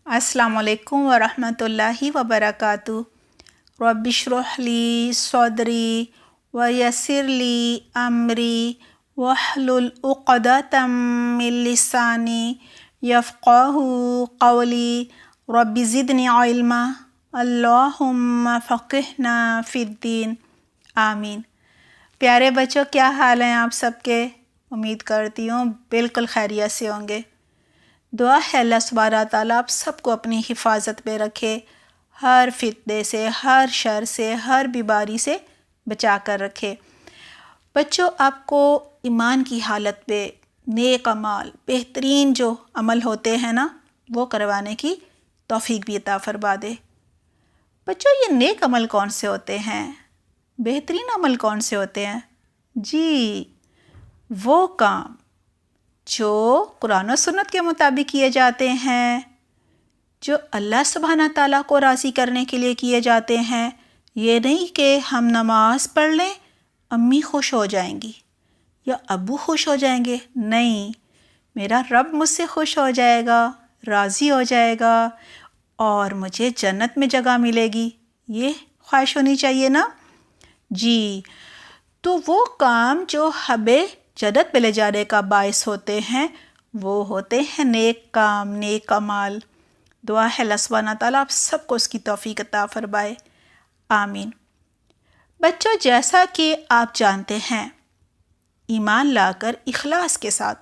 السلام علیکم ورحمۃ اللہ وبرکاتہ۔ رب اشرح لی صدری ویسر لی امری واحلل عقدۃ من لسانی یفقہوا قولی رب زدنی علما اللہم فقہنا فی الدین آمین۔ پیارے بچوں، کیا حال ہیں آپ سب کے؟ امید کرتی ہوں بالکل خیریت سے ہوں گے۔ دعا ہے اللہ سبحانہ تعالیٰ آپ سب کو اپنی حفاظت میں رکھے، ہر فتنے سے، ہر شر سے، ہر بیماری سے بچا کر رکھے۔ بچوں، آپ کو ایمان کی حالت میں نیک اعمال، بہترین جو عمل ہوتے ہیں نا، وہ کروانے کی توفیق بھی عطا فرما دے۔ بچوں، یہ نیک عمل کون سے ہوتے ہیں؟ بہترین عمل کون سے ہوتے ہیں؟ جی، وہ کام جو قرآن و سنت کے مطابق کیے جاتے ہیں، جو اللہ سبحانہ تعالیٰ کو راضی کرنے کے لیے کیے جاتے ہیں۔ یہ نہیں کہ ہم نماز پڑھ لیں، امی خوش ہو جائیں گی یا ابو خوش ہو جائیں گے۔ نہیں، میرا رب مجھ سے خوش ہو جائے گا، راضی ہو جائے گا اور مجھے جنت میں جگہ ملے گی، یہ خواہش ہونی چاہیے نا۔ جی، تو وہ کام جو ہمیں جنت میں لے جانے کا باعث ہوتے ہیں، وہ ہوتے ہیں نیک کام، نیک اعمال۔ دعا ہے اللہ سبحانہ تعالیٰ آپ سب کو اس کی توفیق عطا فرمائے، آمین۔ بچوں، جیسا کہ آپ جانتے ہیں، ایمان لا کر اخلاص کے ساتھ،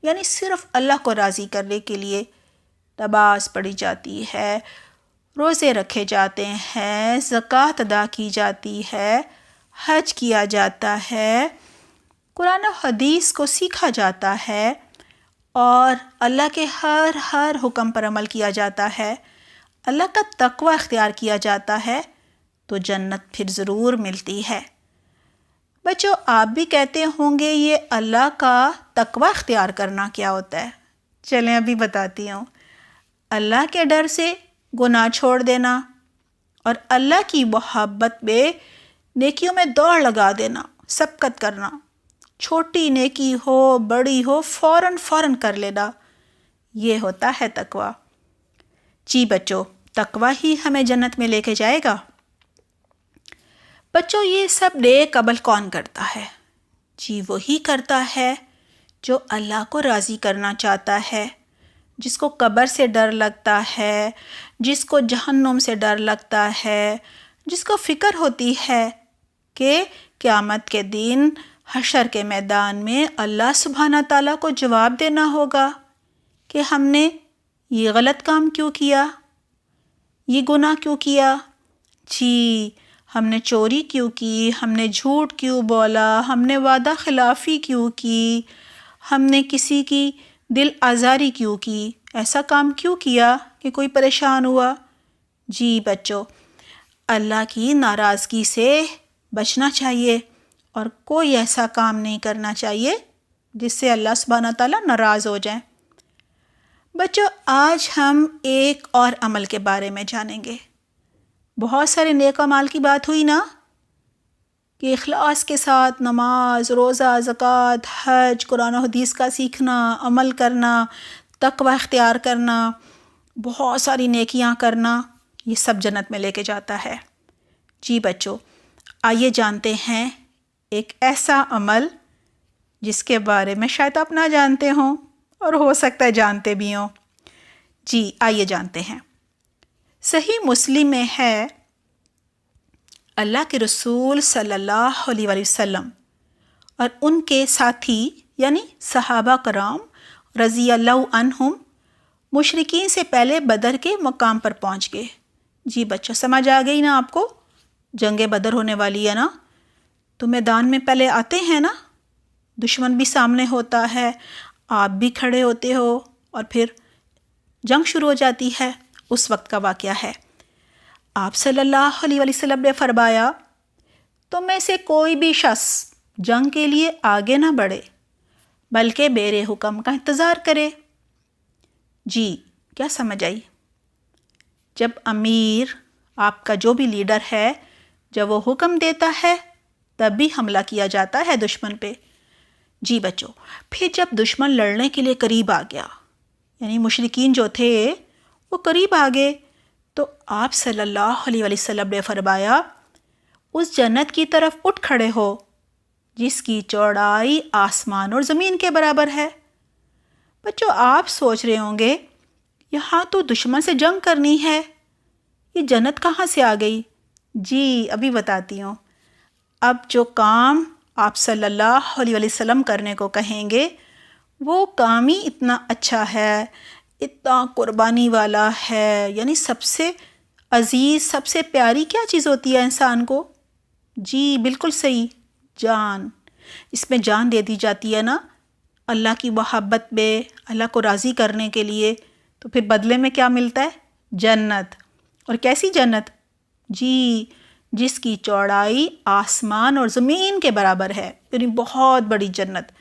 یعنی صرف اللہ کو راضی کرنے کے لیے نماز پڑھی جاتی ہے، روزے رکھے جاتے ہیں، زکوٰۃ ادا کی جاتی ہے، حج کیا جاتا ہے، قرآن و حدیث کو سیکھا جاتا ہے اور اللہ کے ہر حکم پر عمل کیا جاتا ہے، اللہ کا تقوی اختیار کیا جاتا ہے، تو جنت پھر ضرور ملتی ہے۔ بچوں، آپ بھی کہتے ہوں گے یہ اللہ کا تقوی اختیار کرنا کیا ہوتا ہے؟ چلیں ابھی بتاتی ہوں۔ اللہ کے ڈر سے گناہ چھوڑ دینا اور اللہ کی محبت میں نیکیوں میں دوڑ لگا دینا، سبقت کرنا، چھوٹی نیکی ہو بڑی ہو فوراً کر لینا، یہ ہوتا ہے تقوی۔ جی بچوں، تقوی ہی ہمیں جنت میں لے کے جائے گا۔ بچوں، یہ سب نیک عمل کون کرتا ہے؟ جی، وہی کرتا ہے جو اللہ کو راضی کرنا چاہتا ہے، جس کو قبر سے ڈر لگتا ہے، جس کو جہنم سے ڈر لگتا ہے، جس کو فکر ہوتی ہے کہ قیامت کے دن حشر کے میدان میں اللہ سبحانہ تعالیٰ کو جواب دینا ہوگا کہ ہم نے یہ غلط کام کیوں کیا، یہ گناہ کیوں کیا۔ جی، ہم نے چوری کیوں کی، ہم نے جھوٹ کیوں بولا، ہم نے وعدہ خلافی کیوں کی، ہم نے کسی کی دل آزاری کیوں کی، ایسا کام کیوں کیا کہ کوئی پریشان ہوا۔ جی بچوں، اللہ کی ناراضگی سے بچنا چاہیے اور کوئی ایسا کام نہیں کرنا چاہیے جس سے اللہ سبحانہ تعالیٰ ناراض ہو جائیں۔ بچوں، آج ہم ایک اور عمل کے بارے میں جانیں گے۔ بہت سارے نیک اعمال کی بات ہوئی نا، کہ اخلاص کے ساتھ نماز، روزہ، زکوٰۃ، حج، قرآن و حدیث کا سیکھنا، عمل کرنا، تقوی اختیار کرنا، بہت ساری نیکیاں کرنا، یہ سب جنت میں لے کے جاتا ہے۔ جی بچوں، آئیے جانتے ہیں ایک ایسا عمل جس کے بارے میں شاید آپ نہ جانتے ہوں اور ہو سکتا ہے جانتے بھی ہوں۔ جی، آئیے جانتے ہیں۔ صحیح مسلم میں ہے، اللہ کے رسول صلی اللہ علیہ وسلم اور ان کے ساتھی یعنی صحابہ کرام رضی اللہ عنہم مشرکین سے پہلے بدر کے مقام پر پہنچ گئے۔ جی بچوں، سمجھ آ گئی نا آپ کو؟ جنگ بدر ہونے والی ہے نا، تو میدان میں پہلے آتے ہیں نا، دشمن بھی سامنے ہوتا ہے، آپ بھی کھڑے ہوتے ہو اور پھر جنگ شروع ہو جاتی ہے۔ اس وقت کا واقعہ ہے، آپ صلی اللہ علیہ وسلم نے فرمایا، تم میں سے کوئی بھی شخص جنگ کے لیے آگے نہ بڑھے بلکہ میرے حکم کا انتظار کرے۔ جی، کیا سمجھ آئی؟ جب امیر، آپ کا جو بھی لیڈر ہے، جب وہ حکم دیتا ہے تب بھی حملہ کیا جاتا ہے دشمن پہ۔ جی بچوں، پھر جب دشمن لڑنے کے لیے قریب آ گیا، یعنی مشرکین جو تھے وہ قریب آ گئے تو آپ صلی اللہ علیہ وسلم نے فرمایا اس جنت کی طرف اٹھ کھڑے ہو جس کی چوڑائی آسمان اور زمین کے برابر ہے۔ بچوں آپ سوچ رہے ہوں گے یہاں تو دشمن سے جنگ کرنی ہے، یہ جنت کہاں سے آ گئی؟ جی ابھی بتاتی ہوں۔ اب جو کام آپ صلی اللہ علیہ وسلم کرنے کو کہیں گے وہ کام ہی اتنا اچھا ہے، اتنا قربانی والا ہے، یعنی سب سے عزیز، سب سے پیاری کیا چیز ہوتی ہے انسان کو؟ جی بالکل صحیح، جان۔ اس میں جان دے دی جاتی ہے نا اللہ کی محبت میں، اللہ کو راضی کرنے کے لیے، تو پھر بدلے میں کیا ملتا ہے؟ جنت۔ اور کیسی جنت؟ جی جس کی چوڑائی آسمان اور زمین کے برابر ہے، یعنی بہت بڑی جنت۔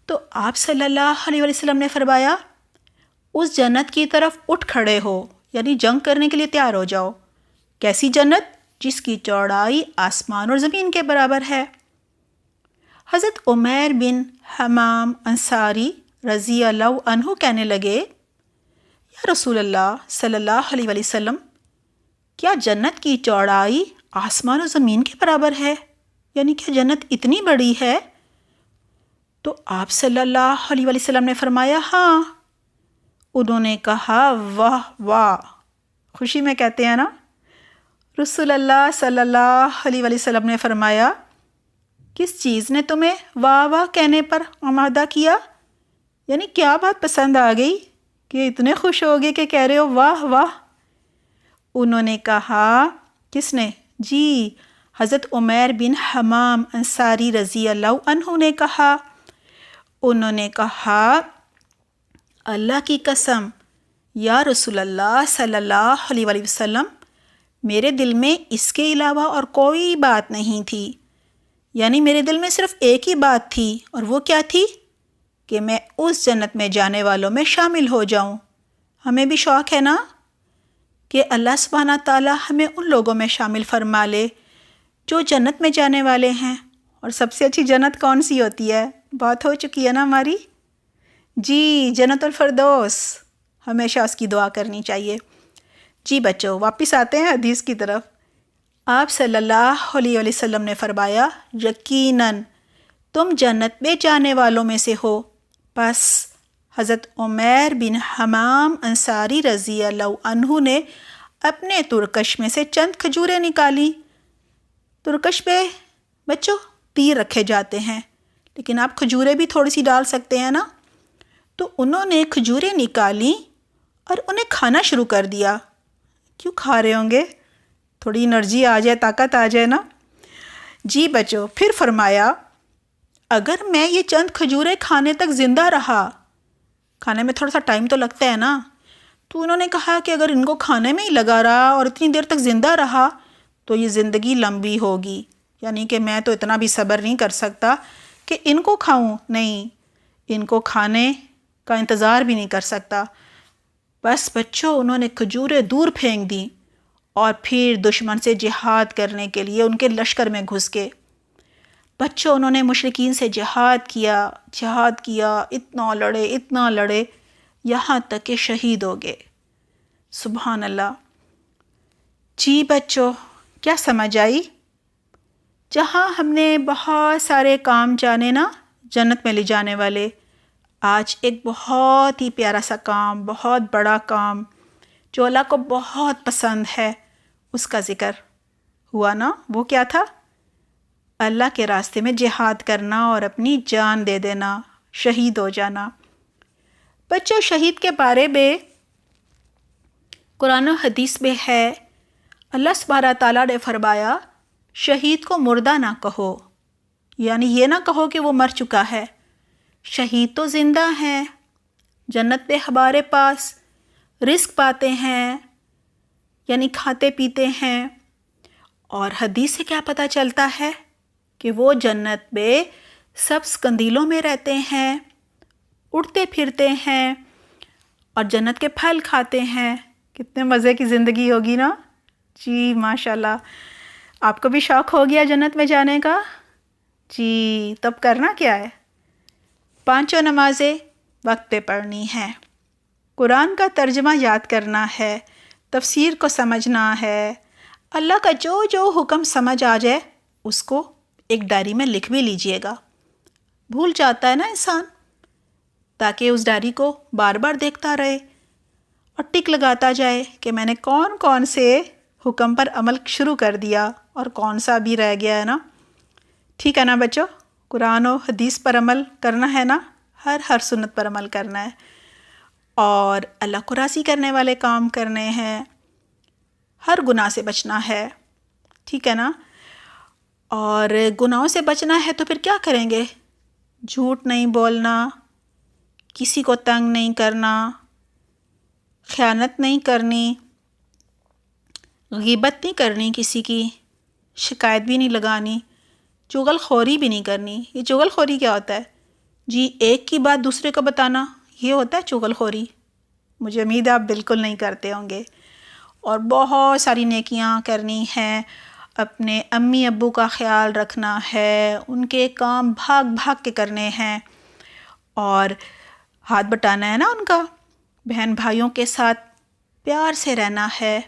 تو آپ صلی اللہ علیہ وسلم نے فرمایا اس جنت کی طرف اٹھ کھڑے ہو، یعنی جنگ کرنے کے لیے تیار ہو جاؤ۔ کیسی جنت؟ جس کی چوڑائی آسمان اور زمین کے برابر ہے۔ حضرت عمیر بن حمام انصاری رضی اللہ عنہ کہنے لگے یا رسول اللہ صلی اللہ علیہ وسلم، کیا جنت کی چوڑائی آسمان و زمین کے برابر ہے؟ یعنی کیا جنت اتنی بڑی ہے؟ تو آپ صلی اللہ علیہ وسلم نے فرمایا ہاں۔ انہوں نے کہا واہ واہ، خوشی میں کہتے ہیں نا۔ رسول اللہ صلی اللہ علیہ وسلم نے فرمایا کس چیز نے تمہیں واہ واہ کہنے پر آمادہ کیا؟ یعنی کیا بات پسند آ گئی کہ اتنے خوش ہو گئے کہ کہہ رہے ہو واہ واہ؟ انہوں نے کہا کس نے؟ جی حضرت عمیر بن حمام انصاری رضی اللہ عنہ نے کہا۔ انہوں نے کہا اللہ کی قسم یا رسول اللہ صلی اللہ علیہ وسلم، میرے دل میں اس کے علاوہ اور کوئی بات نہیں تھی، یعنی میرے دل میں صرف ایک ہی بات تھی، اور وہ کیا تھی؟ کہ میں اس جنت میں جانے والوں میں شامل ہو جاؤں۔ ہمیں بھی شوق ہے نا کہ اللہ سبحانہ تعالیٰ ہمیں ان لوگوں میں شامل فرما لے جو جنت میں جانے والے ہیں۔ اور سب سے اچھی جنت کون سی ہوتی ہے؟ بات ہو چکی ہے نا ہماری، جی جنت الفردوس، ہمیشہ اس کی دعا کرنی چاہیے۔ جی بچوں واپس آتے ہیں حدیث کی طرف۔ آپ صلی اللہ علیہ وسلم نے فرمایا یقیناً تم جنت میں جانے والوں میں سے ہو۔ پس حضرت عمیر بن حمام انصاری رضی اللہ عنہ نے اپنے ترکش میں سے چند کھجوریں نکالی۔ ترکش پہ بچوں تیر رکھے جاتے ہیں، لیکن آپ کھجوریں بھی تھوڑی سی ڈال سکتے ہیں نا۔ تو انہوں نے کھجوریں نکالی اور انہیں کھانا شروع کر دیا۔ کیوں کھا رہے ہوں گے؟ تھوڑی انرجی آ جائے، طاقت آ جائے نا۔ جی بچوں پھر فرمایا اگر میں یہ چند کھجوریں کھانے تک زندہ رہا، کھانے میں تھوڑا سا ٹائم تو لگتا ہے نا، تو انہوں نے کہا کہ اگر ان کو کھانے میں ہی لگا رہا اور اتنی دیر تک زندہ رہا تو یہ زندگی لمبی ہوگی، یعنی کہ میں تو اتنا بھی صبر نہیں کر سکتا کہ ان کو کھاؤں، نہیں، ان کو کھانے کا انتظار بھی نہیں کر سکتا۔ بس بچوں انہوں نے کھجوریں دور پھینک دیں اور پھر دشمن سے جہاد کرنے کے لیے ان کے لشکر میں گھس گئے۔ بچوں انہوں نے مشرکین سے جہاد کیا، اتنا لڑے یہاں تک کہ شہید ہو گئے۔ سبحان اللہ۔ جی بچوں کیا سمجھ آئی؟ جہاں ہم نے بہت سارے کام جانے نا جنت میں لے جانے والے، آج ایک بہت ہی پیارا سا کام، بہت بڑا کام جو اللہ کو بہت پسند ہے، اس کا ذکر ہوا نا۔ وہ کیا تھا؟ اللہ کے راستے میں جہاد کرنا اور اپنی جان دے دینا، شہید ہو جانا۔ بچوں شہید کے بارے میں قرآن و حدیث میں ہے، اللہ سبحانہ تعالیٰ نے فرمایا شہید کو مردہ نہ کہو، یعنی یہ نہ کہو کہ وہ مر چکا ہے، شہید تو زندہ ہیں، جنت میں ہمارے پاس رزق پاتے ہیں، یعنی کھاتے پیتے ہیں۔ اور حدیث سے کیا پتہ چلتا ہے کہ وہ جنت میں سبز قندیلوں میں رہتے ہیں، اڑتے پھرتے ہیں اور جنت کے پھل کھاتے ہیں۔ کتنے مزے کی زندگی ہوگی نا۔ جی ماشاءاللہ، آپ کو بھی شوق ہو گیا جنت میں جانے کا؟ جی تب کرنا کیا ہے؟ 5 نمازیں وقت پہ پڑھنی ہیں، قرآن کا ترجمہ یاد کرنا ہے، تفسیر کو سمجھنا ہے، اللہ کا جو جو حکم سمجھ آ جائے اس کو ایک ڈائری میں لکھ بھی لیجئے گا۔ بھول جاتا ہے نا انسان، تاکہ اس ڈائری کو بار بار دیکھتا رہے اور ٹک لگاتا جائے کہ میں نے کون کون سے حکم پر عمل شروع کر دیا اور کون سا بھی رہ گیا ہے نا۔ ٹھیک ہے نا بچوں، قرآن و حدیث پر عمل کرنا ہے نا، ہر سنت پر عمل کرنا ہے اور اللہ کو راضی کرنے والے کام کرنے ہیں، ہر گناہ سے بچنا ہے، ٹھیک ہے نا۔ اور گناہوں سے بچنا ہے تو پھر کیا کریں گے؟ جھوٹ نہیں بولنا، کسی کو تنگ نہیں کرنا، خیانت نہیں کرنی، غیبت نہیں کرنی، کسی کی شکایت بھی نہیں لگانی، چغل خوری بھی نہیں کرنی۔ یہ چغل خوری کیا ہوتا ہے؟ جی ایک کی بات دوسرے کو بتانا، یہ ہوتا ہے چغل خوری۔ مجھے امید ہے آپ بالکل نہیں کرتے ہوں گے۔ اور بہت ساری نیکیاں کرنی ہیں، اپنے امی ابو کا خیال رکھنا ہے، ان کے کام بھاگ بھاگ کے کرنے ہیں اور ہاتھ بٹانا ہے نا ان کا، بہن بھائیوں کے ساتھ پیار سے رہنا ہے،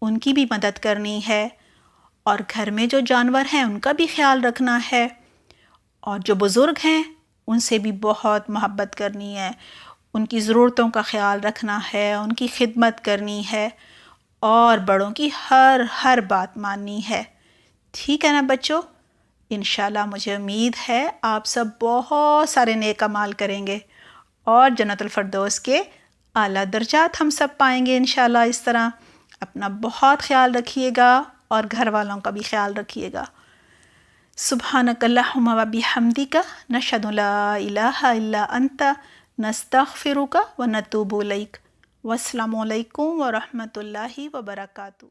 ان کی بھی مدد کرنی ہے، اور گھر میں جو جانور ہیں ان کا بھی خیال رکھنا ہے، اور جو بزرگ ہیں ان سے بھی بہت محبت کرنی ہے، ان کی ضرورتوں کا خیال رکھنا ہے، ان کی خدمت کرنی ہے، اور بڑوں کی ہر بات ماننی ہے۔ ٹھیک ہے نا بچوں؟ انشاءاللہ مجھے امید ہے آپ سب بہت سارے نیک اعمال کریں گے اور جنت الفردوس کے اعلیٰ درجات ہم سب پائیں گے انشاءاللہ۔ اس طرح اپنا بہت خیال رکھیے گا اور گھر والوں کا بھی خیال رکھیے گا۔ سبحانک اللہم و بحمدک، نشہد لا الہ الا انت، نستغفرک و نتوب الیک۔ والسلام علیکم ورحمۃ اللہ وبرکاتہ۔